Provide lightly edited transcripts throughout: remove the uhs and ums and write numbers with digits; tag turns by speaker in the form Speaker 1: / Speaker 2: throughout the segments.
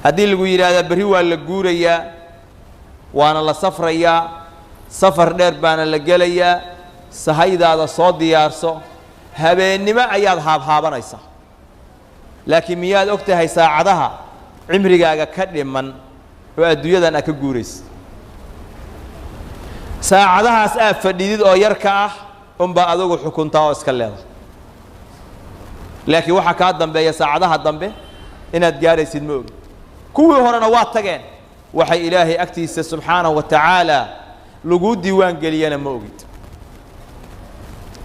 Speaker 1: هذه اللي هذا بريوا اللي جوريا وأنا لا سفريا سفر دربان اللي جليا سهيد هذا صوت ديارسو هبين ما أياد هابا نيسا لكن مياد أختها يساعدها عمري جاء كريم من وأدوية أنا كجوريس ساعدها سأف فديد أو يركع بعضو حكون تاوس كلها لكن وحكى الضم بيا ساعدها الضم به إن تجارس الموج كوي هرنا واتجن وحي إلهي أكتيس سبحانه وتعالى لجود ديوان قلينا موجود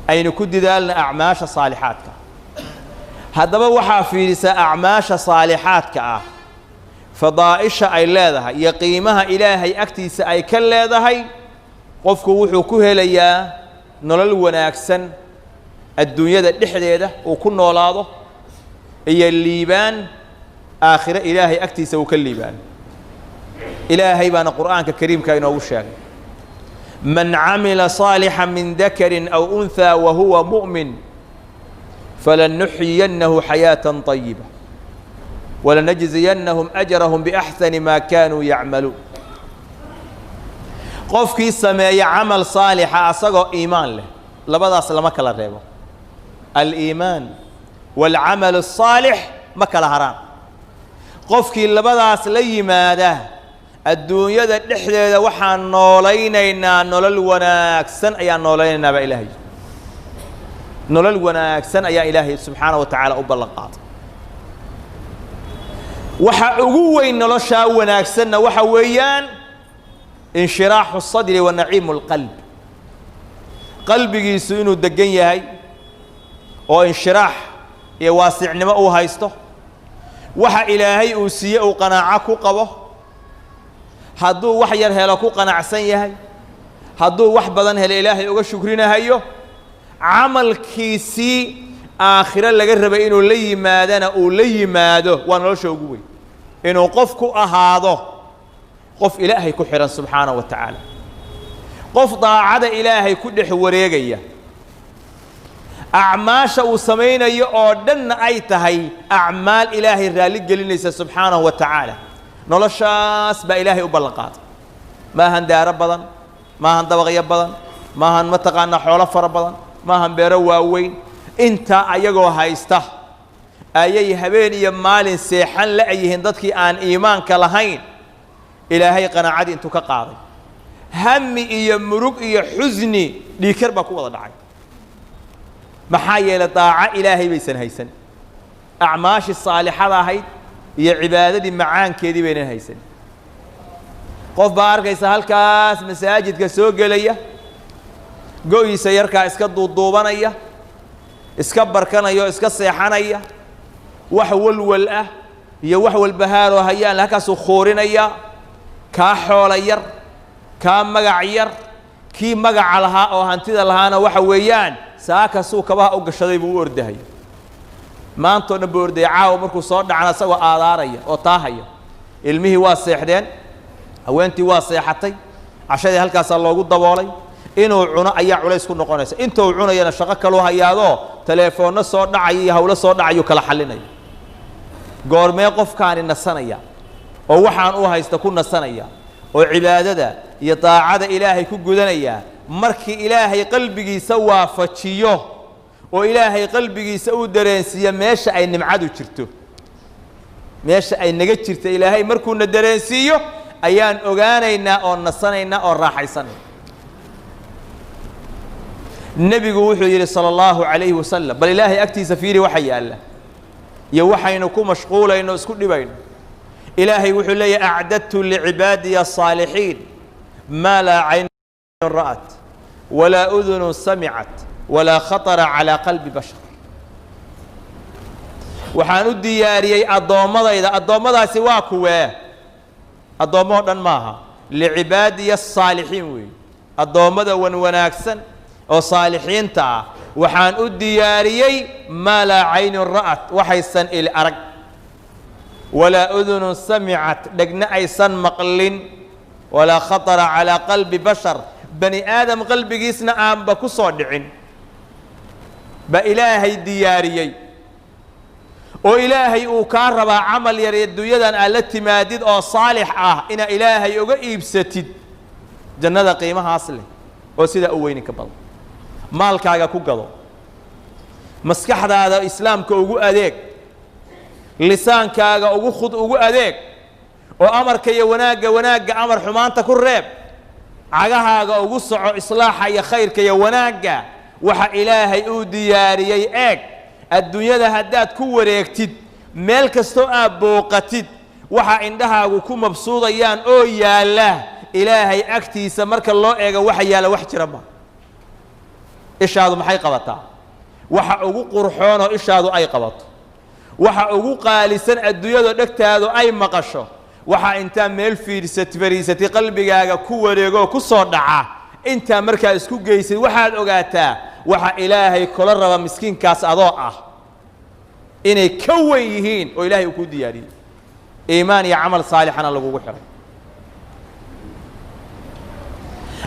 Speaker 1: أين كد ذلنا أعماش صالحاتك هذا وحى في نساء أعماش صالحاتك فضائش أي لاذها يقيمها إلهي أكتيس أي كلاذها قفك وحكوه ليا نلل وناكسن الدنيا دحديده وكن ولاده هي الليبان آخر إلهي أكتيس وكالليبان إلهي بان القرآن الكريم كاين وشاك من عمل صالحا من ذكر أو أنثى وهو مؤمن فلنحيينه حياة طيبة ولنجزينهم أجرهم بأحسن ما كانوا يعملون قفكي سماي عمل صالح أصغى إيمان له لبدا سلامك الله ريبه الإيمان والعمل الصالح مكلا هرام قفكي لبدا سلي ماذا الدنيا دحديده waxaan noolaynaynaa nolol wanaagsan ayaa noolaynaynaa ilaahay nolol wanaagsan ayaa ilaahay subhanahu wa ta'ala u ballan qaaday waxa ugu weyn nolosha wanaagsanna waxa weeyaan inshiraahu sadri wa na'iimul qalb qalbigiisu inuu degan yahay oo inshiraah iyo waasicnimo uu haysto waxa ilaahay uu siiyo uu qanaaco ku qabo hadduu wax yar helo ku qanacsan yahay hadduu wax badan helo ilaahay uga shukrinahayo camalkiisii aakhira laga rabay inuu la yimaadana uu la yimaado waa nolosha ugu weyn inuu qof ku ahaado qof ilaahay ku xiran subxaanahu wa tacaala qof daacada ilaahay ku dhex wareegaya acmaasha uu samaynayo oo dhanna ay tahay acmaal ilaahay raali gelinaysa subxaanahu wa tacaala noloshaas baa ilaahay u ballan qaaday maahan daaro badan maahan dabaqyo badan maahan mataqaana xoolo fara badan maahan beero waaweyn inta ayagoo haysta ayay habeen iyo maalin seexan la yihiin dadkii aan iimaanka lahayn ilaahay qanaacadii intuu ka qaaday hammi iyo murug iyo xuzni dhiikar baa ku wada dhacay maxaa yeelay daaca ilaahay baysan haysan acmaashii saalixada ahayd iyo cibaadadii macaankeedii baynan haysan qof baa arkaysa halkaas masaajidka soo gelaya go'yiisa yarkaa iska duuduubanaya iska barkanaya iska seexanaya wax walwal ah iyo wax walbahaaroo hayaan halkaasuu khoorinaya kaa xoola yar kaa magac yar kii magaca lahaa oo hantida lahaana waxa weeyaan saaka suu kabaha u gashaday buu u ordahay maanta dhan buu orday caawa markuu soo dhacna asagoo aadaaraya oo taahaya ilmihii waa seexdeen haweentii waa seexatay cashadii halkaasaa loogu daboolay inuu cuno ayaa culays ku noqonaysa intuu cunayana shaqo kaloo hayaadoo teleefoonno soo dhacaya iyo hawlo soo dhacayo kala xalinaya goormee qofkaani nasanaya oo waxaan u haysta ku nasanaya oo cibaadada iyo daacada ilaahay ku gudanaya markii ilaahay qalbigiisa waafajiyo oo ilaahay qalbigiisa uu dareensiyo meesha ay nimcadu jirto meesha ay naga jirto ilaahay markuu na dareensiyo ayaan ogaanaynaa oo nasanaynaa oo raaxaysanaynaa nabigu wuxuu yiri sallallahu alayhi wasallam bal ilaahay agtiisa fiiri waxa yaala iyo waxaynu ku mashquulayno isku dhibayno ilaahay wuxuu leeyahay a'dadtu li'ibadiy as-salihin ma la 'ayn ra'at wala udhun sami'at wala khatara 'ala qalbi bashar waxaan u diyaariyay addoommadaasi waa kuwee addoomo dhan maaha li'ibadiy as-salihin way addoommada wanaagsan oo saalixiinta ah waxaan u diyaariyay ma la 'ayn ra'at waxaysan il arag ولا أذن سمعت دقنا أيسان مقلين ولا خطر على قلب بشر بني آدم قلب جيسنا آم بكو صادعين بإلهي دياريي oo ilaahay uu kaa rabaa camal yar adduunyadan aad la timaadid oo saalix ah ina ilaahay uga iibsatid jannada qiimahaas leh oo sida u weynin ka badan maalkaaga ku gado maskaxdaada islaamka ugu adeeg lisaankaaga ugu adeeg oo amarka iyo wanaagga amar xumaanta ku reeb cagahaaga ugu soco islaaxa iyo khayrka iyo wanaagga waxa ilaahay uu diyaariyay eeg adduunyada haddaad ku wareegtid meel kastoo aad booqatid waxa indhahaagu ku mabsuudayaan oo yaalla ilaahay agtiisa marka loo eego waxa yaalla wax jira ma ishaadu maxay qabataa waxa ugu qurxoon oo ishaadu ay qabato waxa ugu qaalisan adduunyada dhagtaadu ay maqasho waxa inta meel fariisatay qalbigaaga ku wareego ku soo dhaca inta markaa isku geysay waxaad ogaataa waxa ilaahay kula raba miskiinkaas adoo ah inay ka weyn yihiin oo ilaahay uu ku diyaariyay iimaan iyo amal saalixana lagu xiray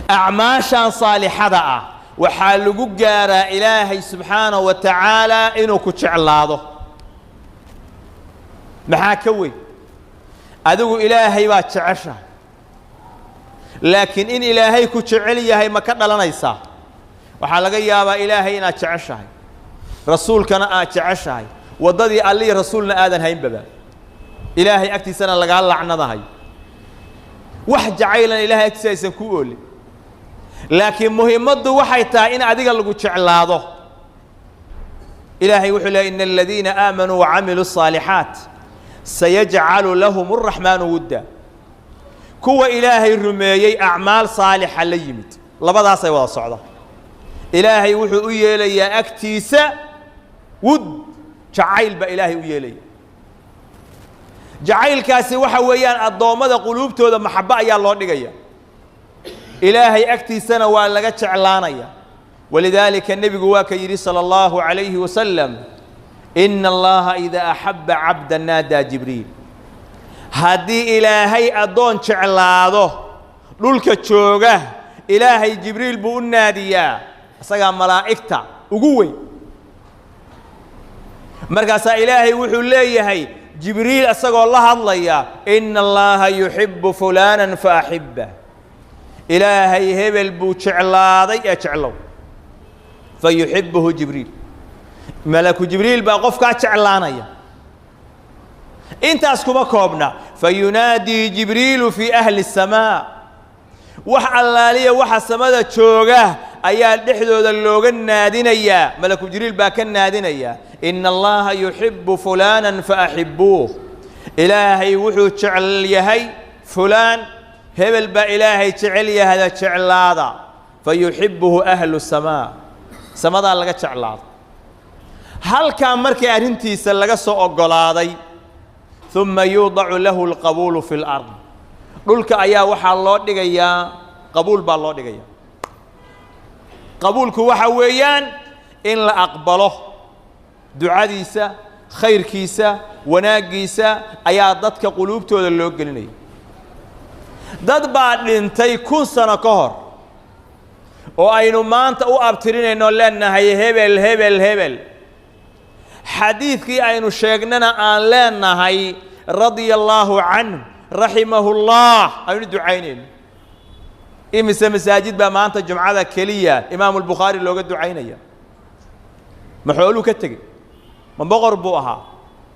Speaker 1: acmaashan saalixada ah waxa lagu gaaraa ilaahay subhanahu wa ta'ala inuu ku jeclaado maxaa ka weyn adigu ilaahay baa jeceshahay laakiin in ilaahay ku jecel yahay ma ka dhalanaysaa waxaa laga yaabaa ilaahay inaad jeceshahay rasuulkana aad jeceshahay wadadii allii rasuulna aadan haynbaba ilaahay agtiisana lagaa lacnadahay wax jacaylan ilaahay agtiisa aysan ku oolin laakiin muhiimaddu waxay tahay in adiga lagu jeclaado ilaahay wuxuu leeyahay innal ladina aamanuu wa camilus saalihaat sayaj'alu lahum arrahmanu wudda kuwa ilaahay rumeeyay acmaal saalixa la yimid labadaas ay wada socda ilaahay wuxuu u yeelayaa agtiisa wud jacayl ba ilaahay u yeelaya jacaylkaasi waxa weeyaan adoomada quluubtooda maxaba ayaa loo dhigaya ilaahay agtiisana waa laga jeclaanaya walidaalika nabigu waa ka yiri sallallahu alayhi wa sallam inna allaha idha ahabba 'abdan nada jibril hadii ilaahay adoon jeclaado dhulka jooga ilaahay jibril buu naadiyaa asaga malaa'ikta ugu weyn markaas ilaahay wuxuu leeyahay jibril asagoo la hadlaya inna allaha yuhibbu fulanan fa ahibba ilaahay hebel buu jeclaaday ee jeclow fa yuhibbuhu jibril malaku jibril baa qofka jeclaanaya intaas kuma koobna fa yunaadi jibril fi ahli as-samaa wax allaaliya waxa samada jooga ayaa dhexdooda looga naadinaya malaku jibril baa ka naadinaya inna allaha yuhibbu fulanan fa ahibbuhu ilaahay wuxuu jecel yahay fulan hebel baa ilaahay jecel yahay jeclaada fa yuhibbuhu ahlu as-samaa samada laga jeclaado halka markii arintiisa laga soo ogolaaday thumma yudacu lahu alqabul fi al-ard dhulka ayaa waxa loo dhigayaa qabuul baa loo dhigayaa qabuulku waxa weeyaan in la aqbalo ducadiisa khayrkiisa wanaagiisa ayaa dadka quluubtooda loo gelinaya dad baa dhintay 1000 sano ka hor oo aynu maanta u abtirinayno leenahay hebel xadiidkii aynu sheegnana aan leenahay radiyallahu anhu rahimahullah aynu ducaynayno imise masaajid baa maanta jumcada kaliya imaam al-bukhari looga ducaynaya ma xoolu ka tagay ma boqor buu ahaa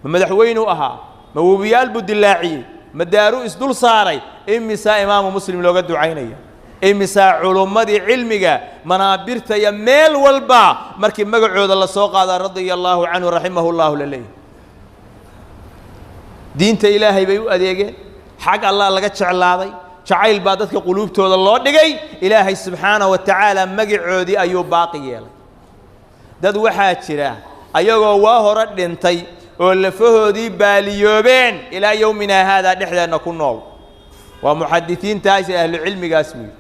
Speaker 1: ma madaxweyne ahaa ma wabiyaal buu dilaaciye ma daaru isdul saaray imisa imaam muslim looga ducaynaya imisa culumadii cilmiga manaabirta ya meel walba markii magacooda la soo qaada radiyallahu anhu rahimahullah lalay diinta ilaahay bay u adeegeen xaq allah laga jeclaaday jacayl baa dadka quluubtooda loo dhigay ilaahay subhanahu wa ta'ala magacoodii ayuu baaqi yeelay dad waxaa jira ayagoo waa hore dhintay oo lafahoodii baaliyoobeen ilaa yawmina hada dhexdeena ku nool waa muhaddithiintaas ahlu cilmigaas weey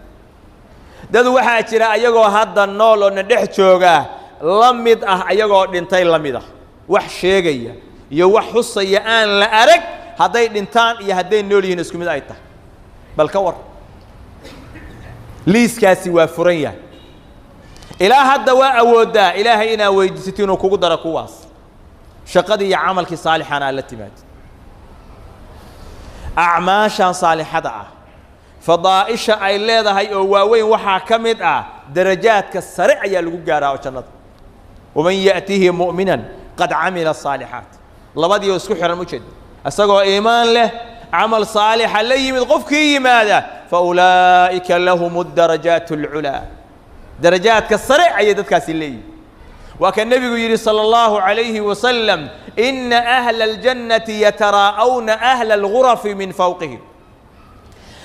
Speaker 1: dad waxaa jira ayagoo hadda nool oo dhex jooga la mid ah ayagoo dhintay la mid ah wax sheegaya iyo wax xusaya aan la arag haday dhintaan iyo haday nool yihiin isku mid ay tahay bal ka war liiskaasi waa furan yahay ilaa hadda waa awoodaa ilaahay inaa weydiisatay inuu kugu daro kuwaas شقدي عملك صالحا على التماد أعماشا صالحة فضائشة أي ليدا هي أواوين وحا كمد درجات كالسرع يلقوا قارا وشنط ومن يأتيه مؤمنا قد عمل الصالحات لبدي يسكح المجد أستقوا إيمان له عمل صالح اللي من غفكي ماذا فأولئك لهم الدرجات العلا درجات كالسرع يدد كاسلي وكان النبي يقول صلى الله عليه وسلم إن أهل الجنة يتراءون أهل الغرف من فوقهم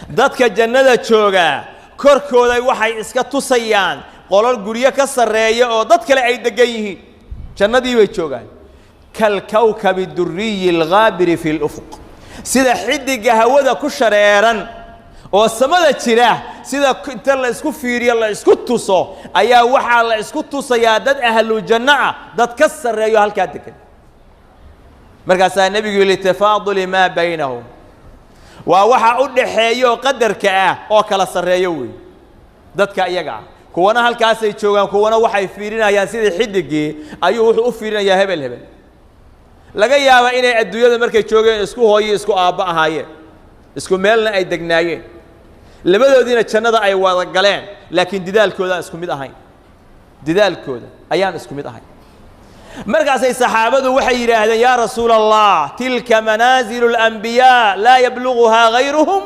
Speaker 1: dadka jannada jooga korkooda waxay iska tusayaan qolal guriga ka sareeya oo dad kale ay degan yihiin jannadii way joogaan kal kawkab ad-durri al-ghabir fi al-ufuq sida xidiga hawada ku shareeran oo samada jira sida inta la isku fiiriyo la isku tuso ayaa waxa la isku tusayaa dad ahlu jannah dad ka sareeyo halka degan markaas nabigu yiri tafaadul ma baynahum ووحا udhaxeeyo qadarka ah oo kala sareeyo way dadka iyaga kuwana halkaas ay joogan kuwana waxay fiirinayaan sidii xidigii ayuu wuxuu u fiirinayaa hebel hebel laga yaabo inay adduunyada markay joogeen isku hooyo isku aaba ahaayeen isku meelna ay degnaayeen labadoodina jannada ay wada galeen laakiin didaalkooda isku mid ahayn didaalkooda ayaan isku mid ahayn markaasay saxaabadu waxay yiraahdeen yaa rasuul allah tilka manazilul anbiya la yablughuha ghayruhum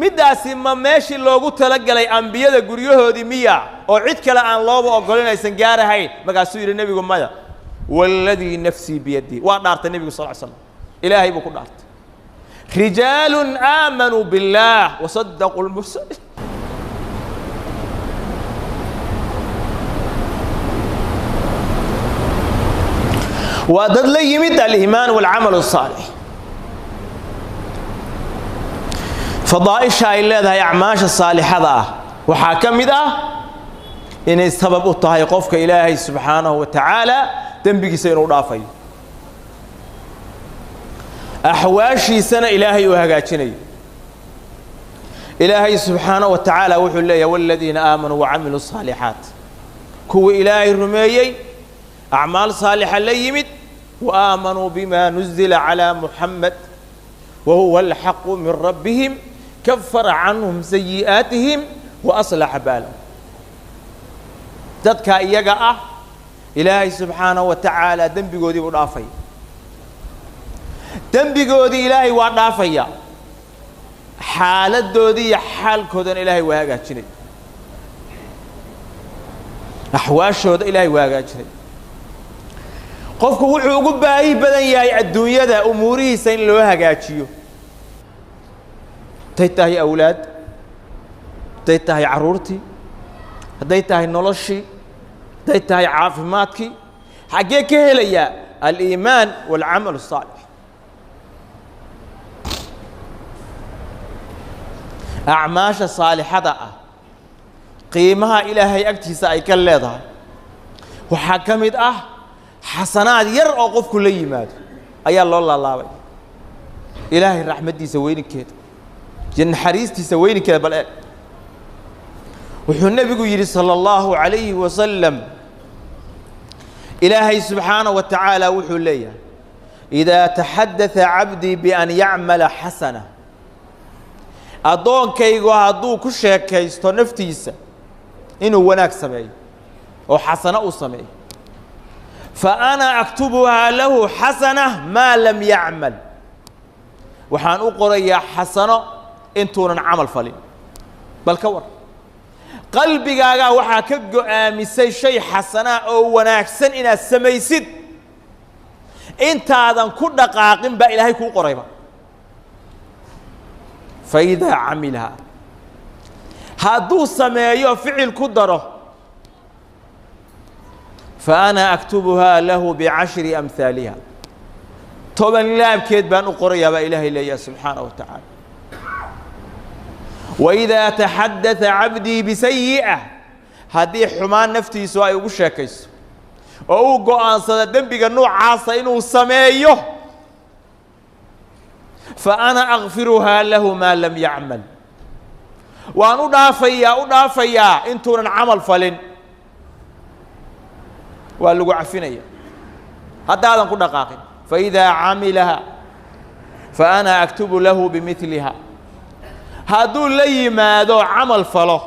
Speaker 1: midaasi ma meeshii loogu talagalay anbiyada guryahoodii miya oo cid kale aan looba ogolinaysan gaarahayn markaasuu yiri nabigu maya walladhi nafsi biyadi waa dhaartay nabigu sallallahu alayhi wasallam ilaahay buu ku dhaartay rijalun aamanu billah wa saddaqul mursalin ودد لي يمد الإيمان والعمل الصالح فضائشها إلا ذا أعماش الصالحة ذا وحاكم ذا إن السبب الطهيقفك إلهي سبحانه وتعالى تنبقي سينو رافي أحواشي سنة إلهي وهقاتني إلهي سبحانه وتعالى وحو الله والذين آمنوا وعملوا الصالحات كو إلهي الرميي أعمال صالحة ليمت وآمنوا بما نزل على محمد وهو الحق من ربهم كفر عنهم سيئاتهم وأصلح بالهم dadka iyaga ah ilaahay subhanahu wa ta'ala dambigoodii u dhaafay dambigoodii ilaahay waa dhaafaya xaaladoodii iyo xaalkoodan ilaahay waa hagaajinay ahwaashooda ilaahay waa hagaajinay qofku wuxuu ugu baahi badan yahay adduunyada umuurihiisa in loo hagaajiyo taytahay awlaad taytahay caruurti haday tahay noloshii haday tahay caafimaadkii xagee ka helaya al-iimaan wal amal salih a'maasha salihada qiimaha ilaahay agtiisa ay ka leedahay waxa kamid حسنات ير أو قف كل يماد أي الله الله إلهي رحمتي سويني كده جن حريستي سويني كده بل وحنا النبي يقول صلى الله عليه وسلم إلهي سبحانه وتعالى وحليه إذا تحدث عبدي بأن يعمل حسنة أدون كيغو هادو كشي كيستو نفتيسا إنه وناك سمعي وحسنة سمعي فأنا أكتبها له حسنة ما لم يعمل وحان أقرأ يا حسنة انتون عمل فلي بل كور قلبي قاقا وحا كقو آمسي شيء حسنة أو وناكسن إنا السميسد انت هذا كل دقاقين بإلهي كو قريبا فإذا عملها هادو سمايو فعل كدره فأنا أكتبها له بعشر أمثالها طبعا لا بكيد بأن أقرأ بإله إليه سبحانه وتعالى وإذا تحدث عبدي بسيئة هذه حمان نفتي سواء وشاكيس أو قوان صددن بقنوع عاصى إنه سمايه فأنا أغفرها له ما لم يعمل وأنا أضافيا انتون عمل فلن واللغو عفينيا هذا كنا قاقين فإذا عملها فأنا أكتب له بمثلها هذو لي ما ذو عمل فله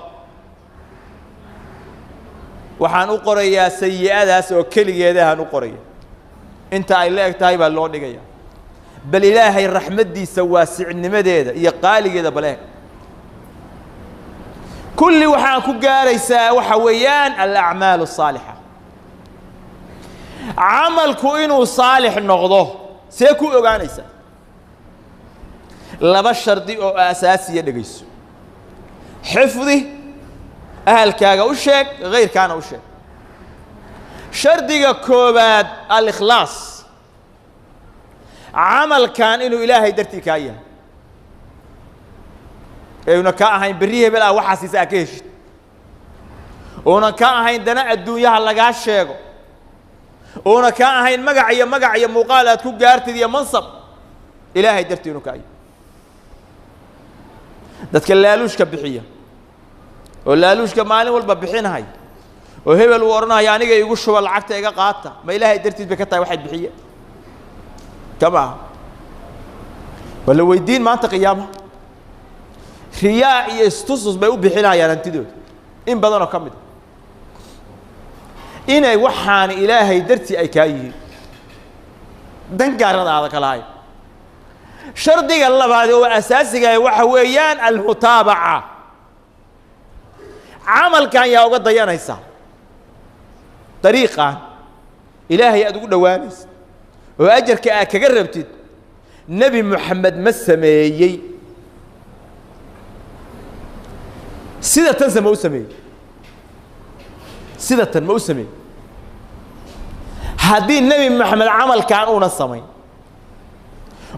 Speaker 1: وحان أقريا سيئات وكلي هذا نقريا أنت إلهك تايب الله نجيا بل إلهي الرحمة دي سواسع النمدة يقال كذا بلاك كل وحان كجاريسا وحويان الأعمال الصالحة عمل كوينو صالح نقضه سيكو أغانيسا لبشر دي أساسية دقيسو حفظي أهل كاغا وشيك غير كان وشيك شردي كوباد الإخلاص عمل كان إنه إلهي درتي كايا إنه كاهين بريه بلا وحاسس أكيش ونا كاهين دنا الدنيا هلا شيء ونا كاهين مقعية مقالات كوجارتي دي منصب إلهي درتي إنه كايا تتكلالوش كبحية ولالوش كمالي والبحين هاي وهبل ورنا يعني جاي يقول شو العقد يجا قاطع ما إلهي درتي بكتة واحد بحية كما ولا ويدين ما أنت قيامه خياء يستصص بيقول بحينها يا ننتدود إن بدنا كمل إن يوحان إلهي درتي أي كايه دنقار هذا كلاي شرطي الله بعد هو أساسي وحويان المتابعة عمل كان يا وقت ضيانا يسا طريقة إلهي أدقول دوانس وأجر كقربت نبي محمد مسمي سيدة موسمي سيدة موسمي هذه النبي محمد عمل كانون السمي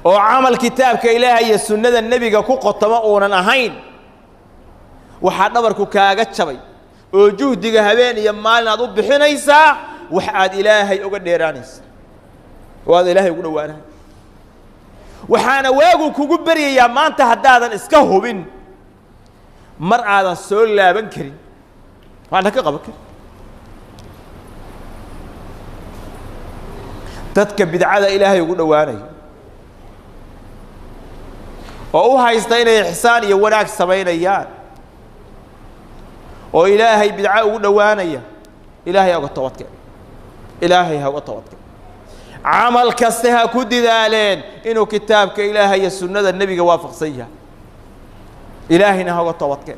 Speaker 1: وعمل كتاب كإلهي السنة النبي كوكو تماؤنا نهين وحد نبركو كاغت شبي وجهد هبين يمالنا ضب حنيسا وحد إلهي أقول ديرانيس وهذا إلهي يقول وانا وحانا واقو كوكبري يا ما انت هدادا اسكهو بين مرأة السؤال لا بنكري وانا كقبك تتكب بدعاء إلهي يقول وانا وأوها يستين إحسان يوناك سبعين أيام وإلهي بدعاء يقول وانا إلهي هو التوكل إلهي هو التوكل عمل كستها كد ذالين إنه كتابك إلهي السنة النبي وافق سيها إلهنا هو التوكل